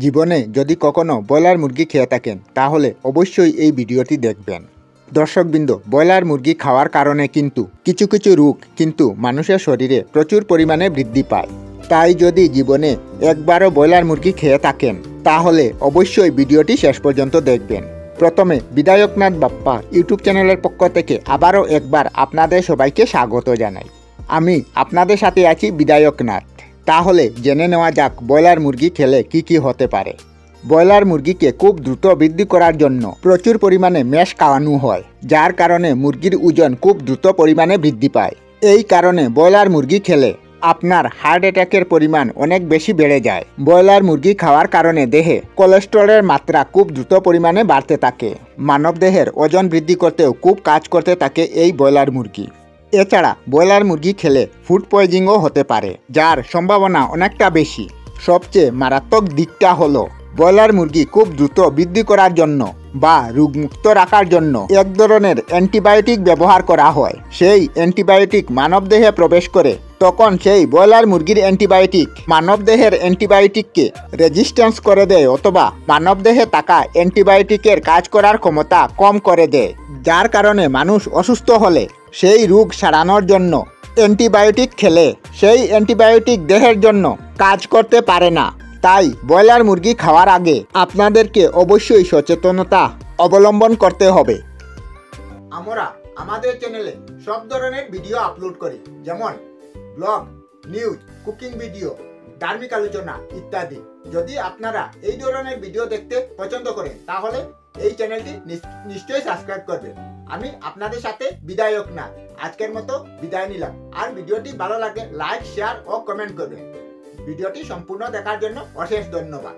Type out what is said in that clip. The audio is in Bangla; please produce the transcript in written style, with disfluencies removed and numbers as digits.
জীবনে যদি কখনো ব্রয়লার মুরগি খেয়ে থাকেন তাহলে অবশ্যই এই ভিডিওটি দেখবেন। দর্শকবৃন্দ, ব্রয়লার মুরগি খাওয়ার কারণে কিন্তু কিছু রোগ কিন্তু মানুষের শরীরে প্রচুর পরিমাণে বৃদ্ধি পায়। তাই যদি জীবনে একবারও ব্রয়লার মুরগি খেয়ে থাকেন তাহলে অবশ্যই ভিডিওটি শেষ পর্যন্ত দেখবেন। প্রথমে বিধায়কনাথ বাপ্পা ইউটিউব চ্যানেলের পক্ষ থেকে আবারও একবার আপনাদের সবাইকে স্বাগত জানাই। আমি আপনাদের সাথে আছি বিধায়কনাথ। তাহলে জেনে নেওয়া যাক ব্রয়লার মুরগি খেলে কি হতে পারে। ব্রয়লার মুরগিকে খুব দ্রুত বৃদ্ধি করার জন্য প্রচুর পরিমাণে ম্যাশ খাওয়ানো হয়, যার কারণে মুরগির ওজন খুব দ্রুত পরিমাণে বৃদ্ধি পায়। এই কারণে ব্রয়লার মুরগি খেলে আপনার হার্ট অ্যাটাকের পরিমাণ অনেক বেশি বেড়ে যায়। ব্রয়লার মুরগি খাওয়ার কারণে দেহে কোলেস্টেরলের মাত্রা খুব দ্রুত পরিমাণে বাড়তে থাকে। মানবদেহের ওজন বৃদ্ধি করতেও খুব কাজ করতে থাকে এই ব্রয়লার মুরগি। এছাড়া ব্রয়লার মুরগি খেলে ফুড পয়জনিংও হতে পারে, যার সম্ভাবনা অনেকটা বেশি। সবচেয়ে মারাত্মক দিকটা হলো ব্রয়লার মুরগি খুব দ্রুত বৃদ্ধি করার জন্য বা রোগমুক্ত রাখার জন্য এক ধরনের অ্যান্টিবায়োটিক ব্যবহার করা হয়। সেই অ্যান্টিবায়োটিক মানবদেহে প্রবেশ করে তখন সেই ব্রয়লার মুরগির অ্যান্টিবায়োটিক মানবদেহের অ্যান্টিবায়োটিককে রেজিস্ট্যান্স করে দেয়, অথবা মানবদেহে থাকা অ্যান্টিবায়োটিকের কাজ করার ক্ষমতা কম করে দেয়, যার কারণে মানুষ অসুস্থ হলে সেই রোগ সারানোর জন্য অ্যান্টিবায়োটিক খেলে সেই অ্যান্টিবায়োটিক দেহের জন্য কাজ করতে পারে না। তাই ব্রয়লার মুরগি খাওয়ার আগে আপনাদেরকে অবশ্যই সচেতনতা অবলম্বন করতে হবে। আমরা আমাদের চ্যানেলে সব ধরনের ভিডিও আপলোড করি, যেমন ব্লগ, নিউজ, কুকিং ভিডিও, ধার্মিক আলোচনা ইত্যাদি। যদি আপনারা এই ধরনের ভিডিও দেখতে পছন্দ করেন তাহলে এই চ্যানেলটি নিশ্চয়ই সাবস্ক্রাইব করবেন। আমি আপনাদের সাথে বিধায়কনাথ আজকের মতো বিদায় নিলাম। আর ভিডিওটি ভালো লাগে লাইক, শেয়ার ও কমেন্ট করবেন। ভিডিওটি সম্পূর্ণ দেখার জন্য অশেষ ধন্যবাদ।